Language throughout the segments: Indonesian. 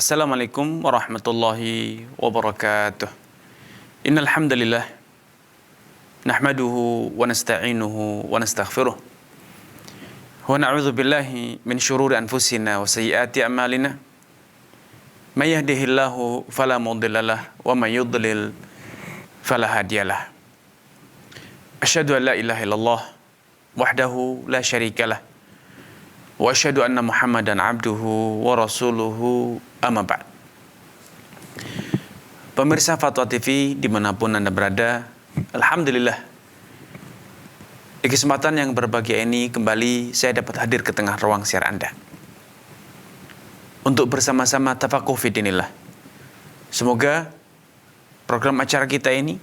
Assalamualaikum warahmatullahi wabarakatuh. Innal hamdalillah nahmaduhu wa nasta'inuhu wa nastaghfiruh. Wa na'udzu billahi min syururi anfusina wa sayyiati a'malina. May yahdihillahu fala mudhillalah wa may yudlil fala hadiyalah. Asyhadu an la ilaha illallah wahdahu la syarikalah. Wa asyhadu anna Muhammadan abduhu wa rasuluhu amma ba'd. Pemirsa Fatwa TV dimanapun Anda berada, alhamdulillah di kesempatan yang berbahagia ini kembali saya dapat hadir ke tengah ruang siar Anda untuk bersama-sama tafakuh fi dinillah. Semoga program acara kita ini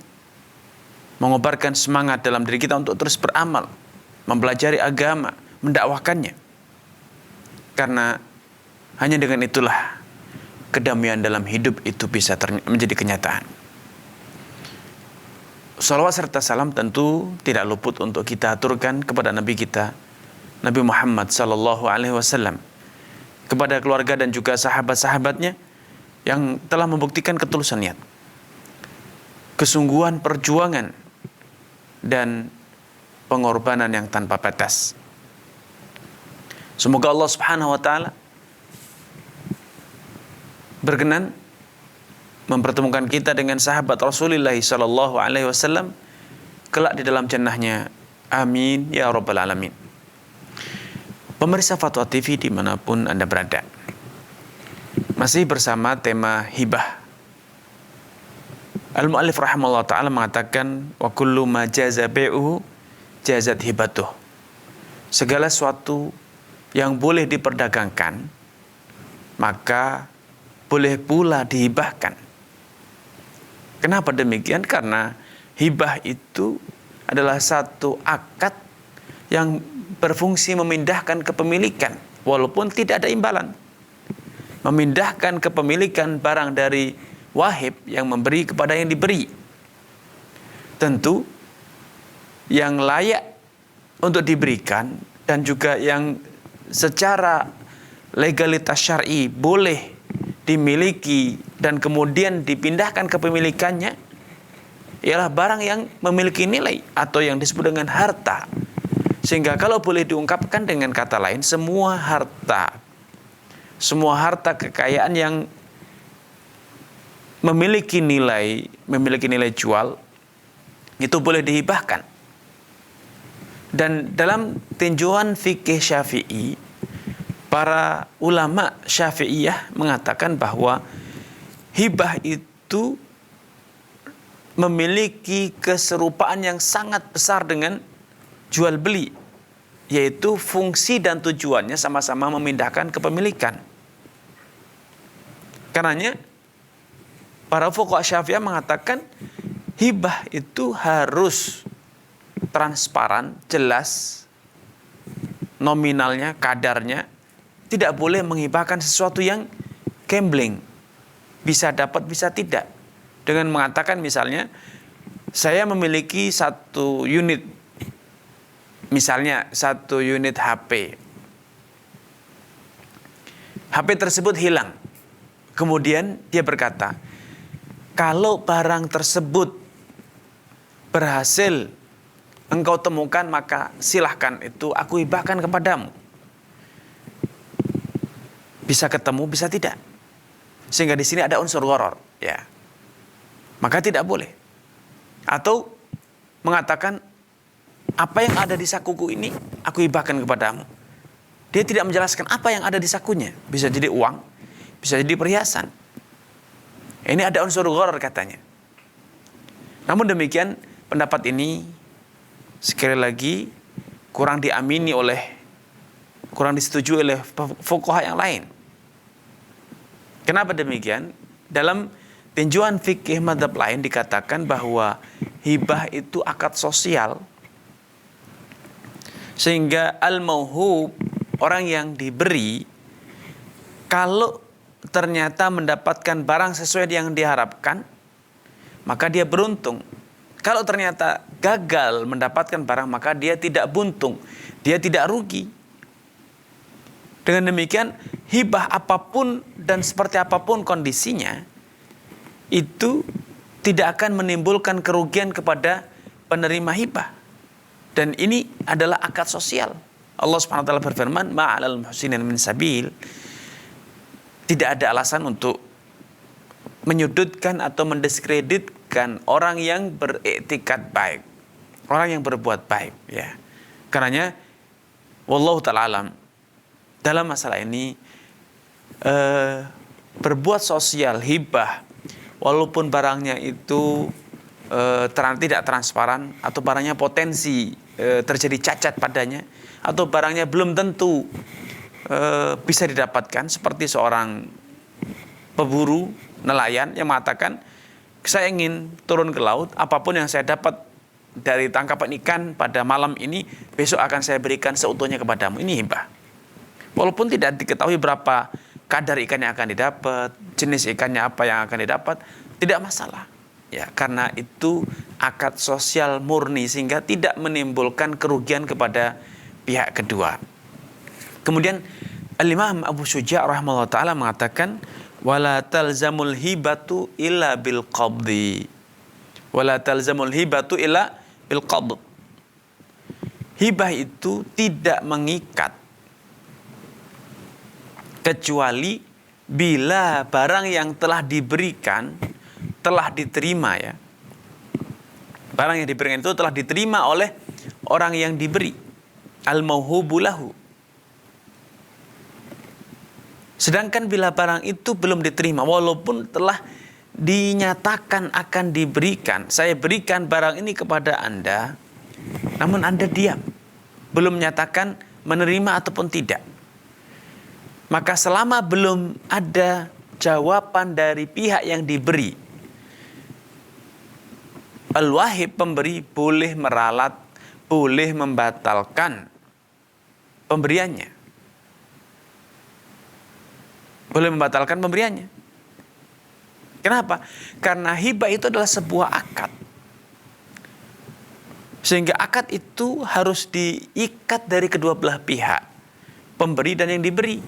mengobarkan semangat dalam diri kita untuk terus beramal, mempelajari agama, mendakwahkannya. Karena hanya dengan itulah kedamaian dalam hidup itu bisa menjadi kenyataan. Salawat serta salam tentu tidak luput untuk kita aturkan kepada Nabi kita, Nabi Muhammad sallallahu alaihi wasallam, kepada keluarga dan juga sahabat-sahabatnya yang telah membuktikan ketulusan niat, kesungguhan perjuangan dan pengorbanan yang tanpa batas. Semoga Allah Subhanahu wa taala berkenan mempertemukan kita dengan sahabat Rasulullah sallallahu alaihi wasallam kelak di dalam jannahnya. Amin ya rabbal alamin. Pemirsa Fatwa TV dimanapun Anda berada, masih bersama tema hibah. Al-Mu'allif rahimahullah ta'ala mengatakan, wa kullu ma jaza bai'uhu jazat hibatuh. Segala sesuatu yang boleh diperdagangkan maka boleh pula dihibahkan. Kenapa demikian? Karena hibah itu adalah satu akad yang berfungsi memindahkan kepemilikan walaupun tidak ada imbalan. Memindahkan kepemilikan barang dari wahib yang memberi kepada yang diberi. Tentu yang layak untuk diberikan dan juga yang secara legalitas syar'i boleh dimiliki dan kemudian dipindahkan kepemilikannya ialah barang yang memiliki nilai atau yang disebut dengan harta. Sehingga kalau boleh diungkapkan dengan kata lain, semua harta kekayaan yang memiliki nilai jual itu boleh dihibahkan. Dan dalam tinjauan fikih Syafi'i, para ulama Syafi'iyah mengatakan bahwa hibah itu memiliki keserupaan yang sangat besar dengan jual beli, yaitu fungsi dan tujuannya sama-sama memindahkan kepemilikan. Karenanya para fuqaha Syafi'iyah mengatakan hibah itu harus transparan, jelas, nominalnya, kadarnya. Tidak boleh menghibahkan sesuatu yang gambling, bisa dapat, bisa tidak. Dengan mengatakan misalnya, saya memiliki satu unit, misalnya satu unit HP. HP tersebut hilang. Kemudian dia berkata, kalau barang tersebut berhasil engkau temukan, maka silahkan itu aku hibahkan kepadamu. Bisa ketemu, bisa tidak. Sehingga di sini ada unsur gharar, ya. Maka tidak boleh. Atau mengatakan apa yang ada di sakuku ini aku hibahkan kepadamu. Dia tidak menjelaskan apa yang ada di sakunya. Bisa jadi uang, bisa jadi perhiasan. Ini ada unsur gharar katanya. Namun demikian pendapat ini sekali lagi kurang disetujui oleh fuqaha yang lain. Kenapa demikian? Dalam tinjauan fikih mazhab lain dikatakan bahwa hibah itu akad sosial, sehingga al-mauhub, orang yang diberi, kalau ternyata mendapatkan barang sesuai yang diharapkan, maka dia beruntung. Kalau ternyata gagal mendapatkan barang, maka dia tidak buntung, dia tidak rugi. Dengan demikian, hibah apapun dan seperti apapun kondisinya, itu tidak akan menimbulkan kerugian kepada penerima hibah. Dan ini adalah akad sosial. Allah Subhanahu wa taala berfirman, "Ma'alal muhsinin min sabil." Tidak ada alasan untuk menyudutkan atau mendiskreditkan orang yang beriktikad baik, orang yang berbuat baik, ya. Karenanya wallahu taala alam, dalam masalah ini berbuat sosial hibah walaupun barangnya itu tidak transparan, atau barangnya potensi terjadi cacat padanya, atau barangnya belum tentu bisa didapatkan, seperti seorang pemburu nelayan yang mengatakan, saya ingin turun ke laut, apapun yang saya dapat dari tangkapan ikan pada malam ini, besok akan saya berikan seutuhnya kepadamu. Ini hibah. Walaupun tidak diketahui berapa kadar ikan yang akan didapat, jenis ikannya apa yang akan didapat, tidak masalah. Ya, karena itu akad sosial murni, sehingga tidak menimbulkan kerugian kepada pihak kedua. Kemudian Al-Imam Abu Syuja' rahimahullah ta'ala mengatakan, wala talzamul hibatu illa bil qabdi. Wala talzamul hibatu illa bil qabd. Hibah itu tidak mengikat kecuali bila barang yang telah diberikan telah diterima, ya. Barang yang diberikan itu telah diterima oleh orang yang diberi, al-mauhubu lahu. Sedangkan bila barang itu belum diterima, walaupun telah dinyatakan akan diberikan, saya berikan barang ini kepada Anda, namun Anda diam, belum menyatakan menerima ataupun tidak, maka selama belum ada jawaban dari pihak yang diberi, al-wahib, pemberi, boleh meralat, boleh membatalkan pemberiannya. Boleh membatalkan pemberiannya. Kenapa? Karena hibah itu adalah sebuah akad. Sehingga akad itu harus diikat dari kedua belah pihak, pemberi dan yang diberi.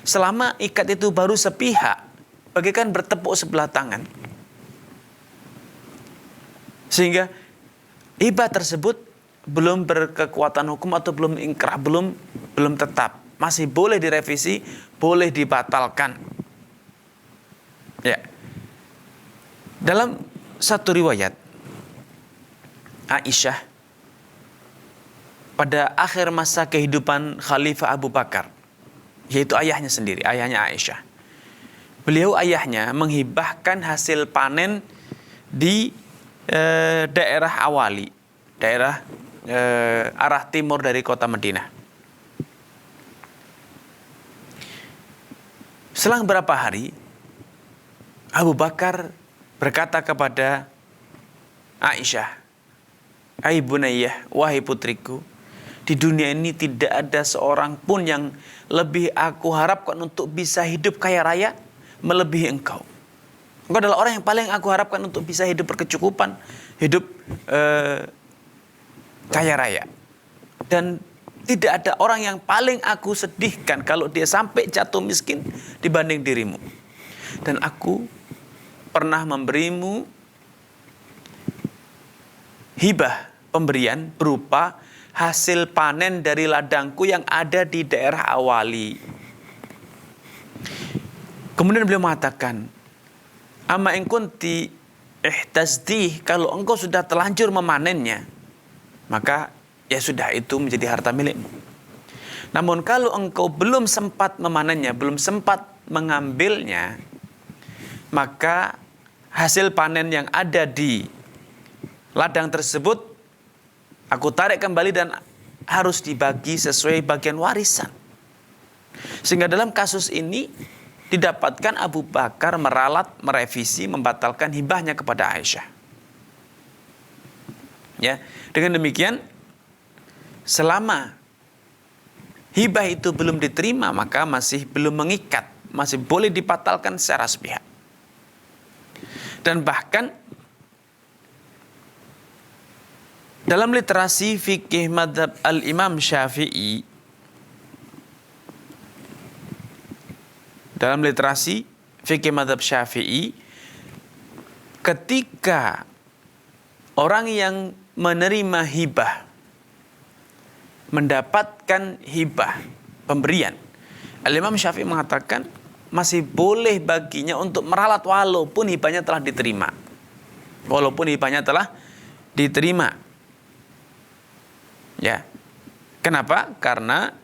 Selama ikat itu baru sepihak, bagaikan bertepuk sebelah tangan. Sehingga hibah tersebut belum berkekuatan hukum atau belum inkrah, belum tetap. Masih boleh direvisi, boleh dibatalkan. Ya. Dalam satu riwayat, Aisyah pada akhir masa kehidupan Khalifah Abu Bakar, yaitu ayahnya sendiri, ayahnya Aisyah. Beliau, ayahnya, menghibahkan hasil panen di daerah Awali, daerah arah timur dari kota Madinah. Selang berapa hari, Abu Bakar berkata kepada Aisyah, "Hai Bunayyah, wahai putriku, di dunia ini tidak ada seorang pun yang lebih aku harapkan untuk bisa hidup kaya raya melebihi engkau. Engkau adalah orang yang paling aku harapkan untuk bisa hidup berkecukupan, hidup kaya raya. Dan tidak ada orang yang paling aku sedihkan kalau dia sampai jatuh miskin dibanding dirimu. Dan aku pernah memberimu hibah, pemberian berupa hasil panen dari ladangku yang ada di daerah Awali." Kemudian beliau mengatakan, "Amma in kunti ihtazdih," kalau engkau sudah terlanjur memanennya, maka ya sudah, itu menjadi harta milikmu. Namun kalau engkau belum sempat memanennya, belum sempat mengambilnya, maka hasil panen yang ada di ladang tersebut aku tarik kembali dan harus dibagi sesuai bagian warisan. Sehingga dalam kasus ini didapatkan Abu Bakar meralat, merevisi, membatalkan hibahnya kepada Aisyah. Ya, dengan demikian, selama hibah itu belum diterima, maka masih belum mengikat, masih boleh dibatalkan secara sepihak. Dan bahkan dalam literasi fikih madhab al-Imam Syafi'i, dalam literasi fikih mazhab Syafi'i, ketika orang yang menerima hibah, mendapatkan hibah, pemberian, Al-Imam Syafi'i mengatakan masih boleh baginya untuk meralat walaupun hibahnya telah diterima. Walaupun hibahnya telah diterima. Ya. Kenapa? Karena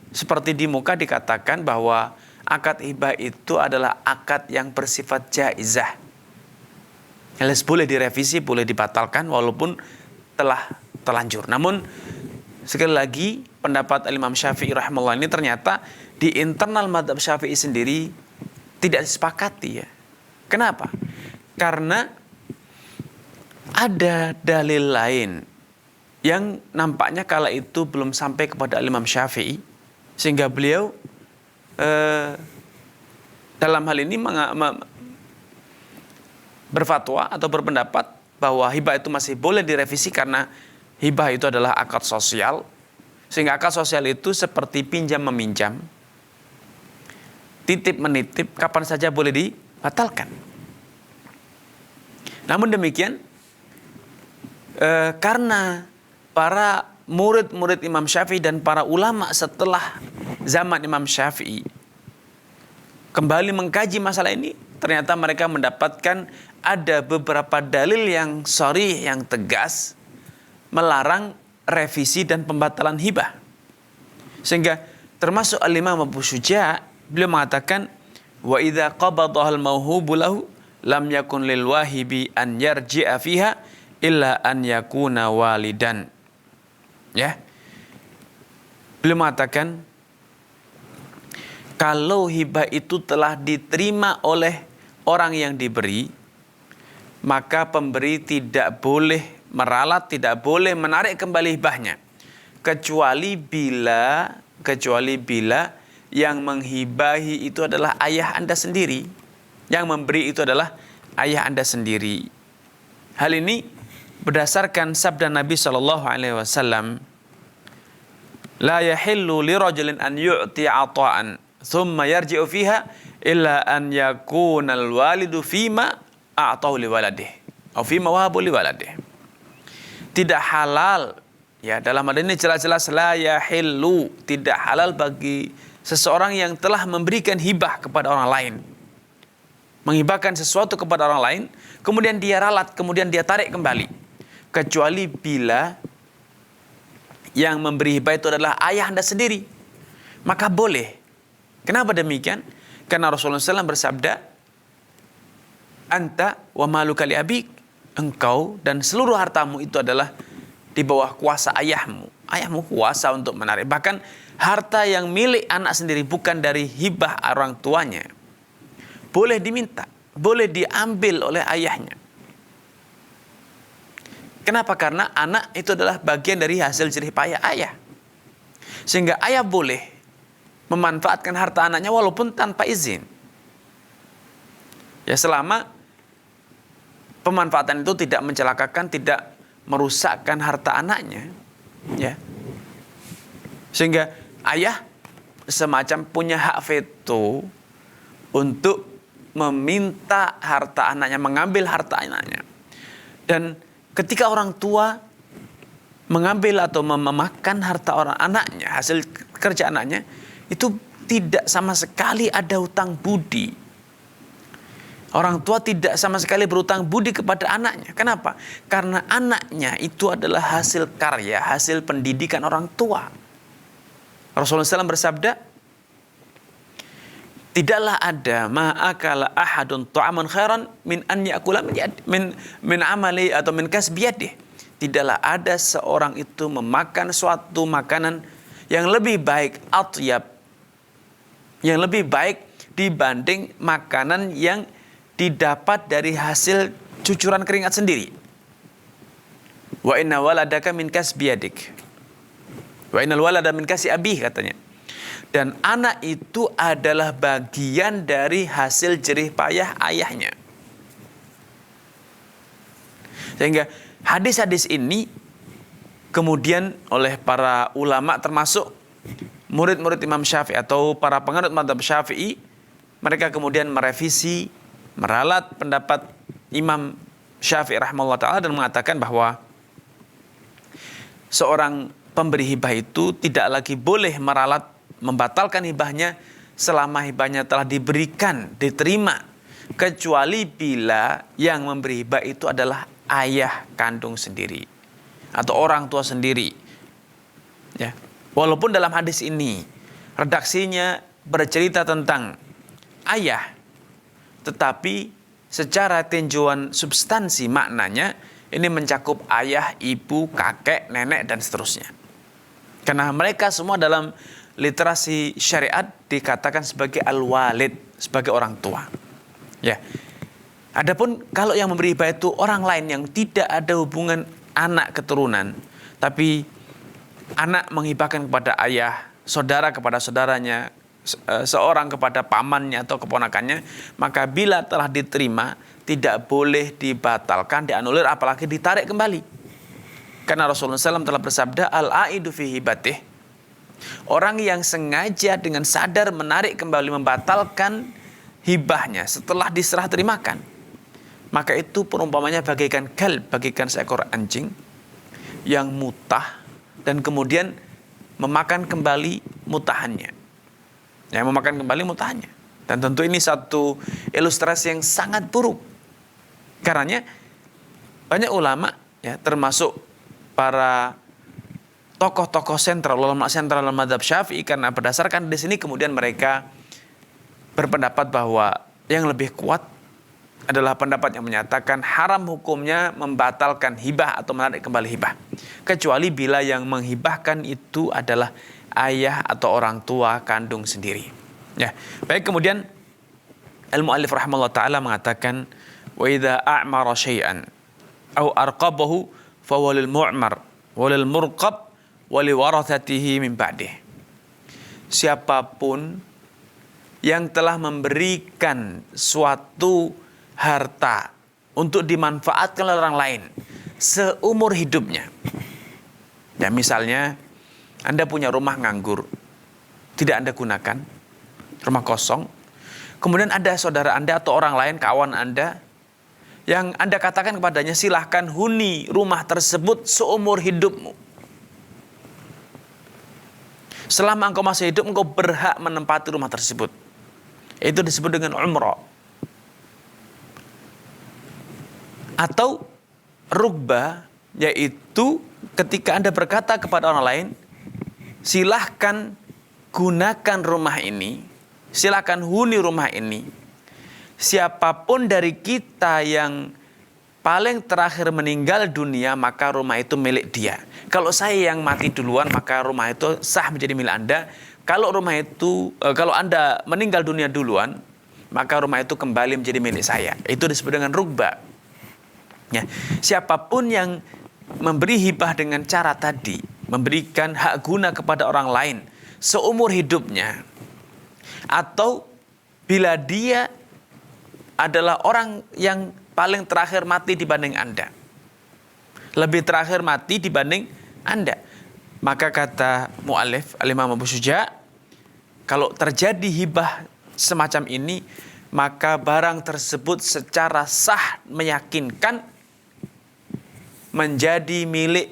seperti di muka dikatakan bahwa akad hibah itu adalah akad yang bersifat jaizah. Alias boleh direvisi, boleh dibatalkan walaupun telah terlanjur. Namun sekali lagi pendapat Imam Syafi'i rahimahullah ini ternyata di internal mazhab Syafi'i sendiri tidak disepakati ya. Kenapa? Karena ada dalil lain yang nampaknya kala itu belum sampai kepada Imam Syafi'i, sehingga beliau dalam hal ini berfatwa atau berpendapat bahwa hibah itu masih boleh direvisi karena hibah itu adalah akad sosial, sehingga akad sosial itu seperti pinjam meminjam, titip menitip, kapan saja boleh dibatalkan. Namun demikian, karena para murid-murid Imam Syafi'i dan para ulama setelah zaman Imam Syafi'i kembali mengkaji masalah ini, ternyata mereka mendapatkan ada beberapa dalil yang sharih, yang tegas melarang revisi dan pembatalan hibah. Sehingga termasuk Al-Imam Abu Syuja', beliau mengatakan, wa idza qabadaha al-mauhubu lahu lam yakun lil wahibi an yarji'a fiha illa an yakuna walidan. Ya. Beliau mengatakan kalau hibah itu telah diterima oleh orang yang diberi, maka pemberi tidak boleh meralat, tidak boleh menarik kembali hibahnya, kecuali bila yang menghibahi itu adalah ayah Anda sendiri, yang memberi itu adalah ayah Anda sendiri. Hal ini berdasarkan sabda Nabi SAW, la yahillu li rajulin an yu'ti ata'an thumma yarji'u fiha illa an yakuna al-walidu fima a'tahu li waladih atau fima wahabu li waladih. Tidak halal, ya, dalam hal ini jelas-jelas la yahillu, tidak halal bagi seseorang yang telah memberikan hibah kepada orang lain, menghibahkan sesuatu kepada orang lain, kemudian dia ralat, kemudian dia tarik kembali, kecuali bila yang memberi hibah itu adalah ayah Anda sendiri, maka boleh. Kenapa demikian? Karena Rasulullah SAW bersabda, anta wa maluka li abik, engkau dan seluruh hartamu itu adalah di bawah kuasa ayahmu. Ayahmu kuasa untuk menarik. Bahkan harta yang milik anak sendiri bukan dari hibah orang tuanya, boleh diminta, boleh diambil oleh ayahnya. Kenapa? Karena anak itu adalah bagian dari hasil jerih payah ayah. Sehingga ayah boleh memanfaatkan harta anaknya walaupun tanpa izin. Ya, selama pemanfaatan itu tidak mencelakakan, tidak merusakkan harta anaknya. Ya. Sehingga ayah semacam punya hak veto untuk meminta harta anaknya, mengambil harta anaknya. Dan ketika orang tua mengambil atau memakan harta orang anaknya, hasil kerja anaknya, itu tidak sama sekali ada hutang budi. Orang tua tidak sama sekali berhutang budi kepada anaknya. Kenapa? Karena anaknya itu adalah hasil karya, hasil pendidikan orang tua. Rasulullah SAW bersabda, tidaklah ada ma'akala ahadun ta'aman khairan min an ya'kula min amali atau min kasbiyadih. Tidaklah ada seorang itu memakan suatu makanan yang lebih baik, atyab, yang lebih baik dibanding makanan yang didapat dari hasil cucuran keringat sendiri. Wa inna waladaka min kasbiyadik. Wa innal walada min kasi abih, katanya. Dan anak itu adalah bagian dari hasil jerih payah ayahnya. Sehingga hadis-hadis ini kemudian oleh para ulama termasuk murid-murid Imam Syafi'i atau para penganut mazhab Syafi'i, mereka kemudian merevisi, meralat pendapat Imam Syafi'i rahimahullah ta'ala dan mengatakan bahwa seorang pemberi hibah itu tidak lagi boleh meralat membatalkan hibahnya selama hibahnya telah diberikan, diterima, kecuali bila yang memberi hibah itu adalah ayah kandung sendiri atau orang tua sendiri. Ya. Walaupun dalam hadis ini redaksinya bercerita tentang ayah, tetapi secara tinjauan substansi maknanya ini mencakup ayah, ibu, kakek, nenek dan seterusnya. Karena mereka semua dalam literasi syariat dikatakan sebagai al-walid, sebagai orang tua. Ya. Adapun kalau yang memberi hibah itu orang lain yang tidak ada hubungan anak keturunan, tapi anak menghibahkan kepada ayah, saudara kepada saudaranya, seorang kepada pamannya atau keponakannya, maka bila telah diterima tidak boleh dibatalkan, dianulir, apalagi ditarik kembali. Karena Rasulullah SAW telah bersabda, al-aidu fi hibatih, orang yang sengaja dengan sadar menarik kembali, membatalkan hibahnya setelah diserah terimakan, maka itu perumpamannya bagaikan kalb, bagaikan seekor anjing yang mutah dan kemudian memakan kembali mutahannya. Ya, memakan kembali mutahannya. Dan tentu ini satu ilustrasi yang sangat buruk. Karenanya banyak ulama, ya, termasuk para tokoh-tokoh sentral, ulama sentral dalam mazhab Syafi'i, karena berdasarkan di sini kemudian mereka berpendapat bahwa yang lebih kuat adalah pendapat yang menyatakan haram hukumnya membatalkan hibah atau menarik kembali hibah, kecuali bila yang menghibahkan itu adalah ayah atau orang tua kandung sendiri. Ya, baik, kemudian al-muallif rahimahullah taala mengatakan wa idza a'mara syai'an aw arqabahu fa walil mu'mar walil murqab wali warathatihi min ba'dih. Siapapun yang telah memberikan suatu harta untuk dimanfaatkan oleh orang lain seumur hidupnya. Ya, misalnya Anda punya rumah nganggur, tidak Anda gunakan, rumah kosong. Kemudian ada saudara Anda atau orang lain, kawan Anda, yang Anda katakan kepadanya, silahkan huni rumah tersebut seumur hidupmu. Selama engkau masih hidup, engkau berhak menempati rumah tersebut. Itu disebut dengan umrah. Atau rukbah, yaitu ketika Anda berkata kepada orang lain, silahkan gunakan rumah ini, silahkan huni rumah ini. Siapapun dari kita yang paling terakhir meninggal dunia, maka rumah itu milik dia. Kalau saya yang mati duluan, maka rumah itu sah menjadi milik Anda. Kalau Anda meninggal dunia duluan, maka rumah itu kembali menjadi milik saya. Itu disebut dengan rukbah. Ya, siapapun yang memberi hibah dengan cara tadi, memberikan hak guna kepada orang lain seumur hidupnya, atau bila dia adalah orang yang paling terakhir mati dibanding Anda, lebih terakhir mati dibanding Anda, maka kata mu'alif al-Imam Abu Syuja', kalau terjadi hibah semacam ini, maka barang tersebut secara sah meyakinkan menjadi milik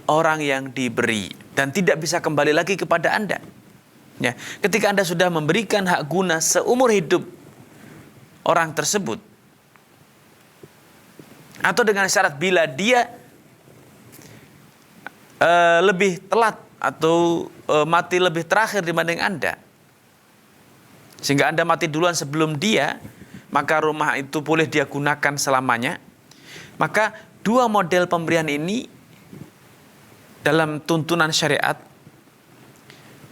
orang yang diberi dan tidak bisa kembali lagi kepada Anda. Ya, ketika Anda sudah memberikan hak guna seumur hidup orang tersebut, atau dengan syarat bila dia lebih telat atau mati lebih terakhir dibanding Anda, sehingga Anda mati duluan sebelum dia, maka rumah itu boleh dia gunakan selamanya. Maka dua model pemberian ini dalam tuntunan syariat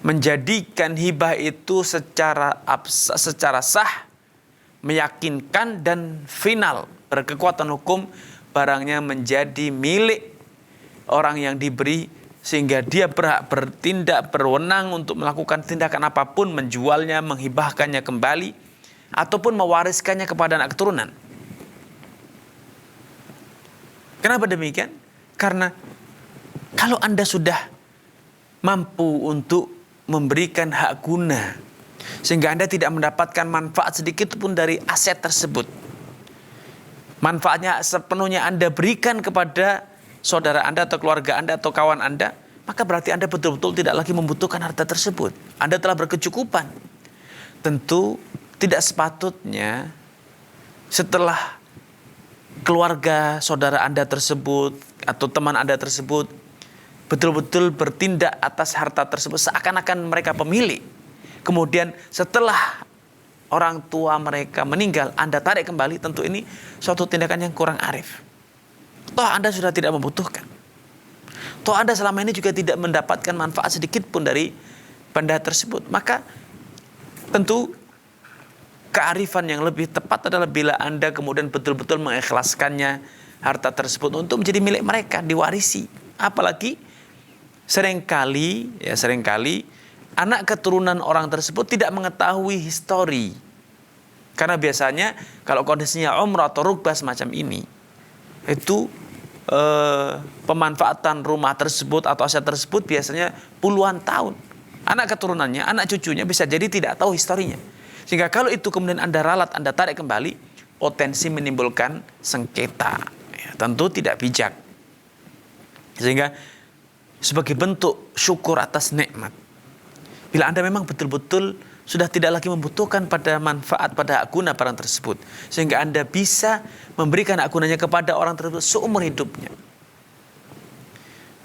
menjadikan hibah itu secara sah, meyakinkan dan final, berkekuatan hukum, barangnya menjadi milik orang yang diberi, sehingga dia bertindak berwenang untuk melakukan tindakan apapun, menjualnya, menghibahkannya kembali, ataupun mewariskannya kepada anak keturunan. Kenapa demikian? Karena kalau Anda sudah mampu untuk memberikan hak guna Sehingga Anda tidak mendapatkan manfaat sedikit pun dari aset tersebut. Manfaatnya sepenuhnya Anda berikan kepada saudara Anda atau keluarga Anda atau kawan Anda, maka berarti Anda betul-betul tidak lagi membutuhkan harta tersebut. Anda telah berkecukupan. Tentu tidak sepatutnya setelah keluarga saudara Anda tersebut atau teman Anda tersebut betul-betul bertindak atas harta tersebut seakan-akan mereka pemilik. Kemudian setelah orang tua mereka meninggal, Anda tarik kembali, tentu ini suatu tindakan yang kurang arif. Toh Anda sudah tidak membutuhkan. Toh Anda selama ini juga tidak mendapatkan manfaat sedikit pun dari benda tersebut. Maka tentu kearifan yang lebih tepat adalah bila Anda kemudian betul-betul mengikhlaskannya harta tersebut untuk menjadi milik mereka, diwarisi. Apalagi seringkali anak keturunan orang tersebut tidak mengetahui histori. Karena biasanya kalau kondisinya umrah atau rukbah semacam ini, itu pemanfaatan rumah tersebut atau aset tersebut biasanya puluhan tahun. Anak keturunannya, anak cucunya bisa jadi tidak tahu historinya. Sehingga kalau itu kemudian Anda ralat, Anda tarik kembali, potensi menimbulkan sengketa. Ya, tentu tidak bijak. Sehingga sebagai bentuk syukur atas nikmat, bila Anda memang betul-betul sudah tidak lagi membutuhkan pada manfaat, pada hak guna barang tersebut, sehingga Anda bisa memberikan hak gunanya kepada orang tersebut seumur hidupnya,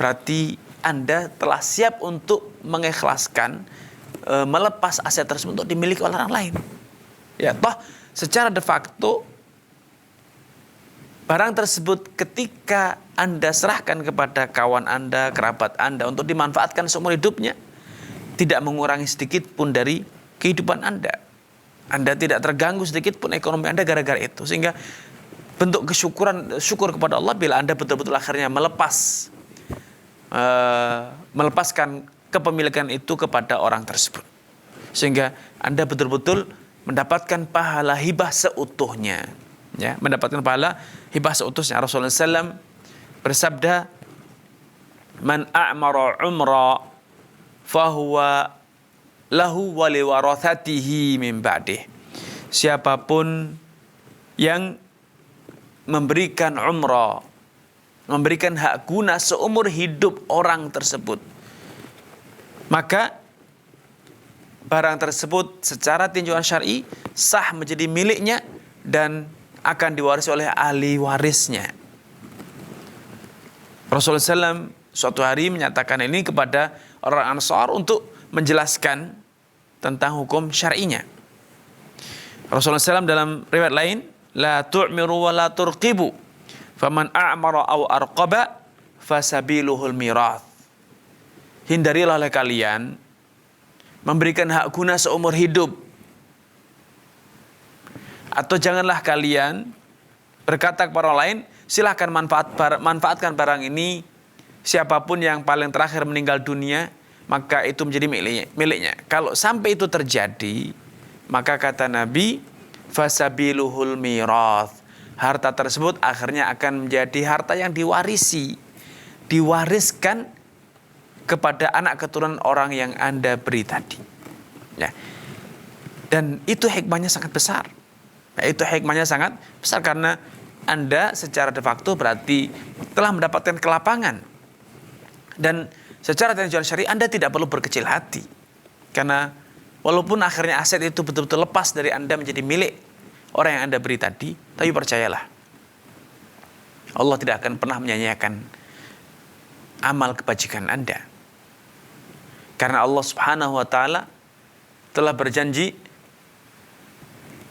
berarti Anda telah siap untuk mengikhlaskan, melepas aset tersebut untuk dimiliki oleh orang lain. Ya, toh secara de facto barang tersebut ketika Anda serahkan kepada kawan Anda, kerabat Anda untuk dimanfaatkan seumur hidupnya, tidak mengurangi sedikit pun dari kehidupan Anda. Anda tidak terganggu sedikit pun ekonomi Anda gara-gara itu. Sehingga bentuk syukur kepada Allah bila Anda betul-betul akhirnya melepaskan kepemilikan itu kepada orang tersebut. Sehingga Anda betul-betul mendapatkan pahala hibah seutuhnya. Ya, mendapatkan pahala hibah seutuhnya. Rasulullah SAW bersabda, "Man a'mara umra fahuwa lahu wa liwarathatihi min ba'dih." Siapapun yang memberikan umrah, memberikan hak guna seumur hidup orang tersebut, maka barang tersebut secara tinjauan syar'i sah menjadi miliknya dan akan diwarisi oleh ahli warisnya. Rasulullah SAW suatu hari menyatakan ini kepada orang Ansar untuk menjelaskan tentang hukum syar'inya. Rasulullah SAW dalam riwayat lain, la tu'miru wa la turqibu, faman a'mara aw arqaba fasabiluhul mirath. Hindarilah oleh kalian memberikan hak guna seumur hidup, atau janganlah kalian berkata kepada orang lain, silahkan manfaatkan barang ini, siapapun yang paling terakhir meninggal dunia, maka itu menjadi miliknya. Kalau sampai itu terjadi, maka kata Nabi, fasabiluhul mirath, harta tersebut akhirnya akan menjadi harta yang diwariskan kepada anak keturunan orang yang Anda beri tadi. Ya. Dan itu hikmahnya sangat besar. Itu hikmahnya sangat besar karena Anda secara de facto berarti telah mendapatkan kelapangan. Dan secara tinjauan syar'i Anda tidak perlu berkecil hati. Karena walaupun akhirnya aset itu betul-betul lepas dari Anda menjadi milik orang yang Anda beri tadi, tapi percayalah, Allah tidak akan pernah menyanyiakan amal kebajikan Anda. Karena Allah Subhanahu wa taala telah berjanji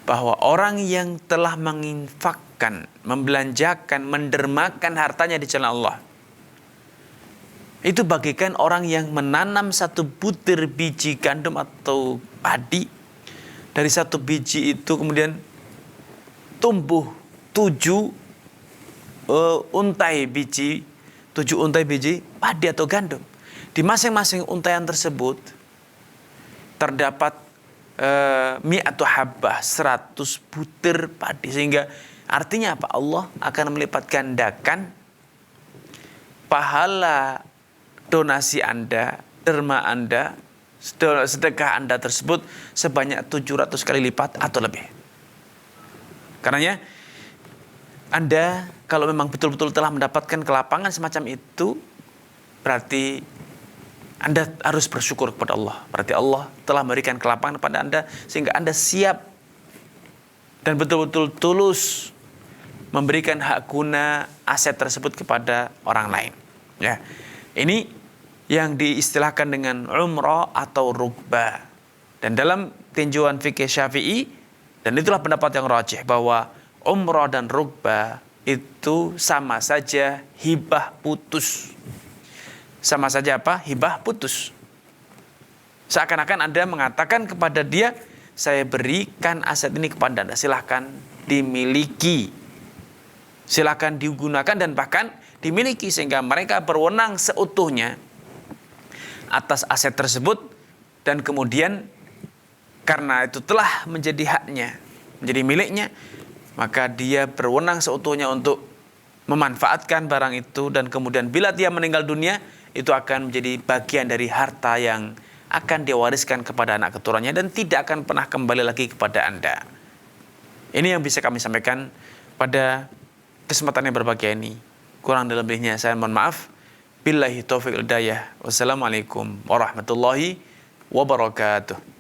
bahwa orang yang telah menginfakkan, membelanjakan, mendermakan hartanya di jalan Allah, itu bagaikan orang yang menanam satu butir biji gandum atau padi. Dari satu biji itu kemudian tumbuh 7 untai biji padi atau gandum. Di masing-masing untaian tersebut terdapat mi'atu habbah, 100 butir padi. Sehingga artinya apa? Allah akan melipat gandakan pahala donasi Anda, derma Anda sedekah Anda tersebut sebanyak 700 kali lipat atau lebih. Karenanya Anda kalau memang betul-betul telah mendapatkan kelapangan semacam itu, berarti Anda harus bersyukur kepada Allah. Berarti Allah telah memberikan kelapangan kepada Anda sehingga Anda siap dan betul-betul tulus memberikan hak guna aset tersebut kepada orang lain. Ya, ini yang diistilahkan dengan umrah atau rukbah. Dan dalam tinjauan fikih Syafi'i, dan itulah pendapat yang rajih, bahwa umrah dan rukbah itu sama saja hibah putus. Sama saja apa? Hibah putus. Seakan-akan Anda mengatakan kepada dia, saya berikan aset ini kepada Anda, silahkan dimiliki, silahkan digunakan dan bahkan dimiliki, sehingga mereka berwenang seutuhnya atas aset tersebut. Dan kemudian karena itu telah menjadi haknya, menjadi miliknya, maka dia berwenang seutuhnya untuk memanfaatkan barang itu. Dan kemudian bila dia meninggal dunia, itu akan menjadi bagian dari harta yang akan diwariskan kepada anak keturunannya dan tidak akan pernah kembali lagi kepada Anda. Ini yang bisa kami sampaikan pada kesempatan yang berbahagia ini. Kurang dan lebihnya saya mohon maaf. Billahi taufiq wal hidayah. Wassalamualaikum warahmatullahi wabarakatuh.